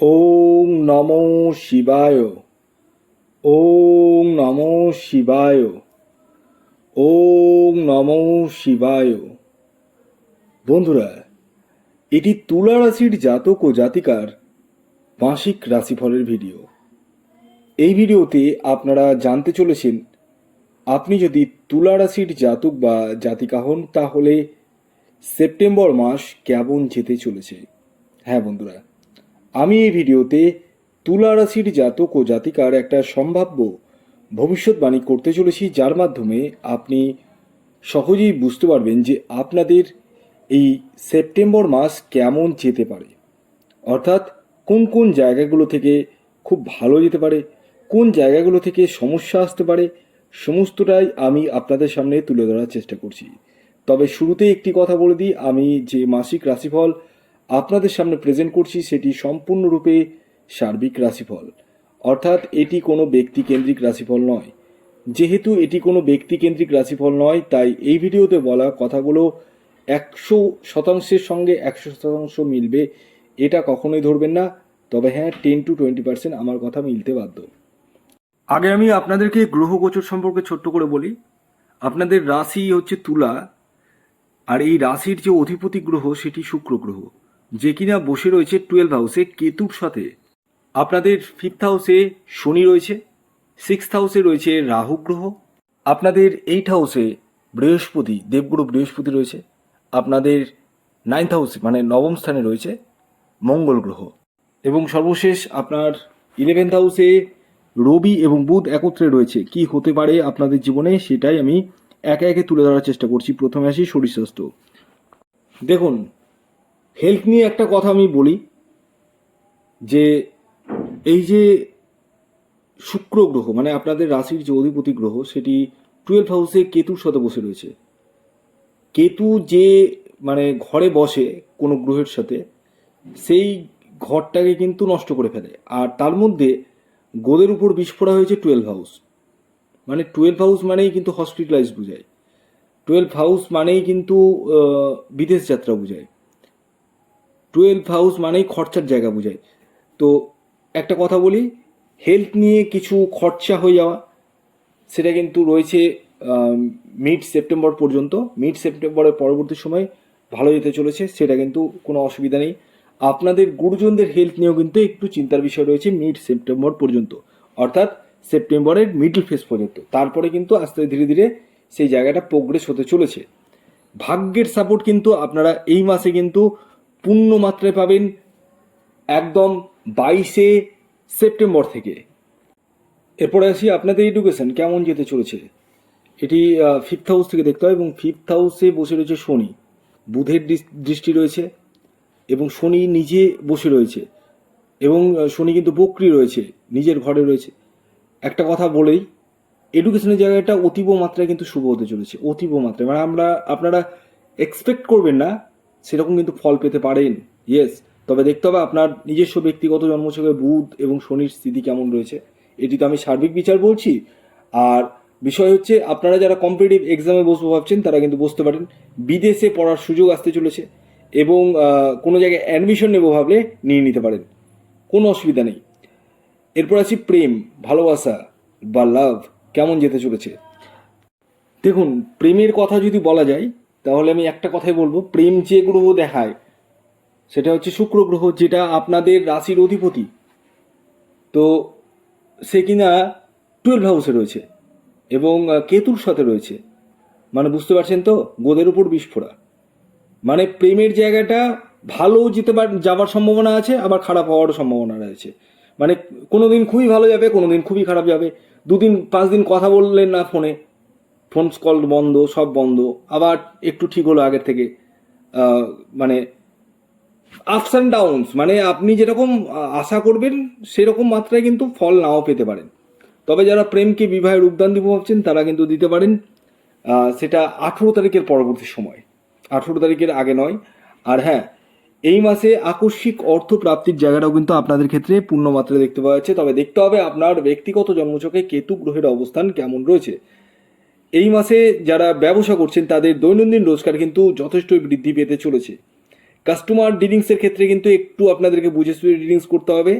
ওং নমো শিবায়। ওং নমো শিবায়। ওং নমো শিবায়। বন্ধুরা, এটি তুলা রাশির জাতক ও জাতিকার মাসিক রাশিফলের ভিডিও। এই ভিডিওতে আপনারা জানতে চলেছেন, আপনি যদি তুলা রাশির জাতক বা জাতিকা হন তাহলে সেপ্টেম্বর মাস কেমন যেতে চলেছে। হ্যাঁ বন্ধুরা, আমি এই ভিডিওতে তুলা রাশির জাতক ও জাতিকার একটা সম্ভাব্য ভবিষ্যৎবাণী করতে চলেছি, যার মাধ্যমে আপনি সহজেই বুঝতে পারবেন যে আপনাদের এই সেপ্টেম্বর মাস কেমন যেতে পারে, অর্থাৎ কোন কোন জায়গাগুলো থেকে খুব ভালো যেতে পারে, কোন জায়গাগুলো থেকে সমস্যা আসতে পারে, সমস্তটাই আমি আপনাদের সামনে তুলে ধরার চেষ্টা করছি। তবে শুরুতে একটি কথা বলে দিই, আমি যে মাসিক রাশিফল আপনাদের সামনে প্রেজেন্ট করছি সেটি সম্পূর্ণরূপে সার্বিক রাশিফল, অর্থাৎ এটি কোনো ব্যক্তিকেন্দ্রিক রাশিফল নয়। যেহেতু এটি কোনো ব্যক্তিকেন্দ্রিক রাশিফল নয়, তাই এই ভিডিওতে বলা কথাগুলো 100%-এর সঙ্গে 100% মিলবে এটা কখনোই ধরবেন না। তবে হ্যাঁ, 10-20% আমার কথা মিলতে বাধ্য। আগে আমি আপনাদেরকে গ্রহ গোচর সম্পর্কে ছোট্ট করে বলি। আপনাদের রাশি হচ্ছে তুলা, আর এই রাশির যে অধিপতি গ্রহ সেটি শুক্র গ্রহ, যে কিনা বসে রয়েছে 12 হাউসে কেতুর সাথে। আপনাদের 5th হাউসে শনি রয়েছে, 6th হাউসে রয়েছে রাহু গ্রহ, আপনাদের 8th হাউসে বৃহস্পতি, দেবগুরু বৃহস্পতি রয়েছে, আপনাদের 9th হাউসে মানে নবম স্থানে রয়েছে মঙ্গল গ্রহ, এবং সর্বশেষ আপনার 11th হাউসে রবি এবং বুধ একত্রে রয়েছে। কি হতে পারে আপনাদের জীবনে সেটাই আমি একে একে তুলে ধরার চেষ্টা করছি। প্রথমে আসি শরীর স্বাস্থ্য। দেখুন, হেলথ নিয়ে একটা কথা আমি বলি, যে এই যে শুক্র গ্রহ মানে আপনাদের রাশির যে অধিপতি গ্রহ সেটি 12 হাউসে কেতুর সাথে বসে রয়েছে। কেতু যে মানে ঘরে বসে কোনো গ্রহের সাথে, সেই ঘরটাকে কিন্তু নষ্ট করে ফেলে। আর তার মধ্যে গোদের উপর বিস্ফোরা হয়েছে 12 হাউস, মানে 12 হাউস মানেই কিন্তু হসপিটালাইজ বোঝায়, 12 হাউস মানেই কিন্তু বিদেশ যাত্রা বোঝায়, 12 হাউস মানেই খরচার জায়গা বোঝায়। তো একটা কথা বলি, হেলথ নিয়ে কিছু খরচা হয়ে যাওয়া সেটা কিন্তু রয়েছে মিড সেপ্টেম্বর পর্যন্ত। মিড সেপ্টেম্বরের পরবর্তী সময় ভালো যেতে চলেছে, সেটা কিন্তু কোনো অসুবিধা নেই। আপনাদের গুরুজনদের হেলথ নিয়েও কিন্তু একটু চিন্তার বিষয় রয়েছে মিড সেপ্টেম্বর পর্যন্ত, অর্থাৎ সেপ্টেম্বরের মিডল ফেজ পর্যন্ত। তারপরে কিন্তু আস্তে ধীরে ধীরে সেই জায়গাটা প্রোগ্রেস হতে চলেছে। ভাগ্যের সাপোর্ট কিন্তু আপনারা এই মাসে কিন্তু পূর্ণ মাত্রায় পাবেন একদম 22শে সেপ্টেম্বর থেকে। এরপরে আসি আপনাদের এডুকেশন কেমন যেতে চলেছে। এটি 5th হাউস থেকে দেখতে হয়, এবং 5th হাউসে বসে রয়েছে শনি, বুধের দৃষ্টি রয়েছে, এবং শনি নিজে বসে রয়েছে, এবং শনি কিন্তু বক্রী রয়েছে, নিজের ঘরে রয়েছে। একটা কথা বলেই, এডুকেশনের জায়গাটা অতীব মাত্রায় কিন্তু শুভ হতে চলেছে, অতীব মাত্রায়, মানে আপনারা এক্সপেক্ট করবেন না সেরকম কিন্তু ফল পেতে পারেন। ইয়েস, তবে দেখতে হবে আপনার নিজস্ব ব্যক্তিগত জন্মছকে বুধ এবং শনির স্থিতি কেমন রয়েছে। এটি তো আমি সার্বিক বিচার বলছি। আর বিষয় হচ্ছে, আপনারা যারা কম্পিটিটিভ এক্সামে বসবো ভাবছেন তারা কিন্তু বসতে পারেন। বিদেশে পড়ার সুযোগ আসতে চলেছে, এবং কোনো জায়গায় অ্যাডমিশন নেবো ভাবলে নিয়ে নিতে পারেন, কোনো অসুবিধা নেই। এরপর আছি প্রেম, ভালোবাসা বা লাভ কেমন যেতে চলেছে। দেখুন, প্রেমের কথা যদি বলা যায় তাহলে আমি একটা কথাই বলবো, প্রেম যে গ্রহ দেখায় সেটা হচ্ছে শুক্র গ্রহ, যেটা আপনাদের রাশির অধিপতি। তো সে কিনা 12 হাউসে রয়েছে এবং কেতুর সাথে রয়েছে, মানে বুঝতে পারছেন তো, গোদের উপর বিস্ফোরা। মানে প্রেমের জায়গাটা ভালো যাবার সম্ভাবনা আছে, আবার খারাপ হওয়ারও সম্ভাবনা রয়েছে। মানে কোনো দিন খুবই ভালো যাবে, কোনো দিন খুবই খারাপ যাবে। 2-5 দিন কথা বললেন না ফোনে, ফোন কল বন্ধ, সব বন্ধ, আবার একটু ঠিক হলো আগের থেকে। মানে আপস অ্যান্ড ডাউনস, মানে আপনি যেরকম আশা করবেন সেরকম মাত্রায় কিন্তু ফল নাও পেতে পারেন। তবে যারা প্রেমকে বিবাহের রূপদান দিব ভাবছেন তারা কিন্তু দিতে পারেন, সেটা 18 তারিখের পরবর্তী সময়, 18 তারিখের আগে নয়। আর হ্যাঁ, এই মাসে আকস্মিক অর্থ প্রাপ্তির জায়গাটাও কিন্তু আপনাদের ক্ষেত্রে পূর্ণ মাত্রায় দেখতে পাওয়া যাচ্ছে। তবে দেখতে হবে আপনার ব্যক্তিগত জন্মছকে কেতু গ্রহের অবস্থান কেমন রয়েছে। এই মাসে যারা ব্যবসা করছেন তাদের দৈনন্দিন রোজগার কিন্তু যথেষ্টই বৃদ্ধি পেতে চলেছে। কাস্টমার ডিলিংসের ক্ষেত্রে কিন্তু একটু আপনাদেরকে বুঝে সুঝে ডিলিংস করতে হবে।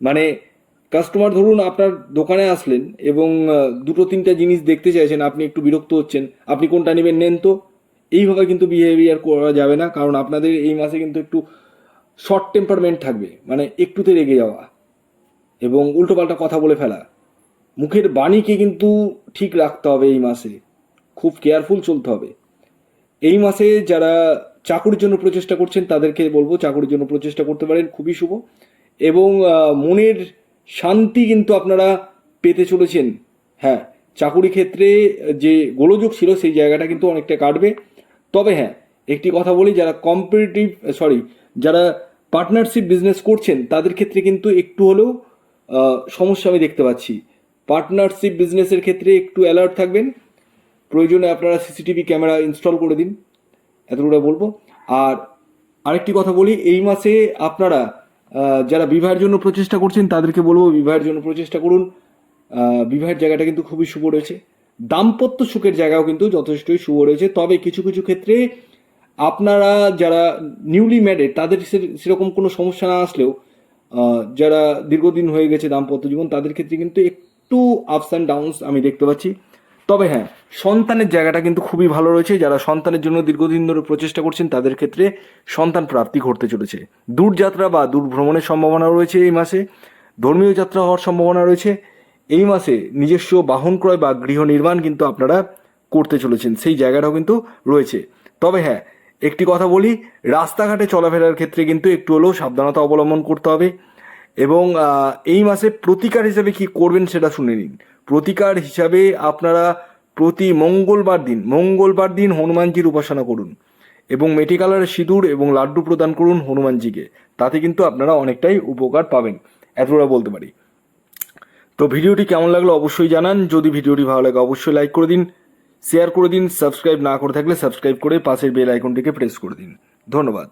মানে কাস্টমার ধরুন আপনার দোকানে আসলেন এবং দুটো তিনটা জিনিস দেখতে চাইছেন, আপনি একটু বিরক্ত হচ্ছেন, আপনি কোনটা নেবেন নেন তো, এইভাবে কিন্তু বিহেভিয়ার করা যাবে না। কারণ আপনাদের এই মাসে কিন্তু একটু শর্ট টেম্পারমেন্ট থাকবে, মানে একটুতে রেগে যাওয়া এবং উল্টোপাল্টা কথা বলে ফেলা। মুখের বাণীকে কিন্তু ঠিক রাখতে হবে এই মাসে, খুব কেয়ারফুল চলতে হবে। এই মাসে যারা চাকুরির জন্য প্রচেষ্টা করছেন তাদেরকে বলবো চাকুরির জন্য প্রচেষ্টা করতে পারেন, খুবই শুভ। এবং মনের শান্তি কিন্তু আপনারা পেতে চলেছেন। হ্যাঁ, চাকুরি ক্ষেত্রে যে গোলযোগ ছিল সেই জায়গাটা কিন্তু অনেকটা কাটবে। তবে হ্যাঁ, একটি কথা বলি, যারা পার্টনারশিপ বিজনেস করছেন তাদের ক্ষেত্রে কিন্তু একটু হলেও সমস্যা আমি দেখতে পাচ্ছি। পার্টনারশিপ বিজনেসের ক্ষেত্রে একটু অ্যালার্ট থাকবেন, প্রয়োজনে আপনারা সিসিটিভি ক্যামেরা ইনস্টল করে দিন, এতটুকু বলবো। আর আরেকটি কথা বলি, এই মাসে আপনারা যারা বিবাহের জন্য প্রচেষ্টা করছেন তাদেরকে বলবো বিবাহের জন্য প্রচেষ্টা করুন। বিবাহের জায়গাটা কিন্তু খুবই শুভ রয়েছে, দাম্পত্য সুখের জায়গাও কিন্তু যথেষ্টই শুভ রয়েছে। তবে কিছু কিছু ক্ষেত্রে আপনারা যারা নিউলি ম্যারেড তাদের সেরকম কোনো সমস্যা না আসলেও যারা দীর্ঘদিন হয়ে গেছে দাম্পত্য জীবন তাদের ক্ষেত্রে কিন্তু একটু আপস অ্যান্ড ডাউনস আমি দেখতে পাচ্ছি। তবে হ্যাঁ, সন্তানের জায়গাটা কিন্তু খুবই ভালো রয়েছে। যারা সন্তানের জন্য দীর্ঘদিন ধরে প্রচেষ্টা করছেন তাদের ক্ষেত্রে সন্তান প্রাপ্তি ঘটতে চলেছে। দূরযাত্রা বা দূর ভ্রমণের সম্ভাবনা রয়েছে এই মাসে, ধর্মীয় যাত্রা হওয়ার সম্ভাবনা রয়েছে। এই মাসে নিজস্ব বাহন ক্রয় বা গৃহ নির্মাণ কিন্তু আপনারা করতে চলেছেন, সেই জায়গাটাও কিন্তু রয়েছে। তবে হ্যাঁ, একটি কথা বলি, রাস্তাঘাটে চলাফেরার ক্ষেত্রে কিন্তু একটু হলেও সাবধানতা অবলম্বন করতে হবে। এবং এই মাসে প্রতিকার হিসাবে কি করবেন সেটা শুনে নিন। প্রতিকার হিসাবে আপনারা প্রতি মঙ্গলবার দিন হনুমানজির উপাসনা করুন এবং মেটি কালারের সিঁদুর এবং লাড্ডু প্রদান করুন হনুমানজিকে, তাতে কিন্তু আপনারা অনেকটাই উপকার পাবেন, এতটা বলতে পারি। তো ভিডিওটি কেমন লাগলো অবশ্যই জানান। যদি ভিডিওটি ভালো লাগে অবশ্যই লাইক করে দিন, শেয়ার করে দিন, সাবস্ক্রাইব না করে থাকলে সাবস্ক্রাইব করে পাশের বেল আইকনটিকে প্রেস করে দিন। ধন্যবাদ।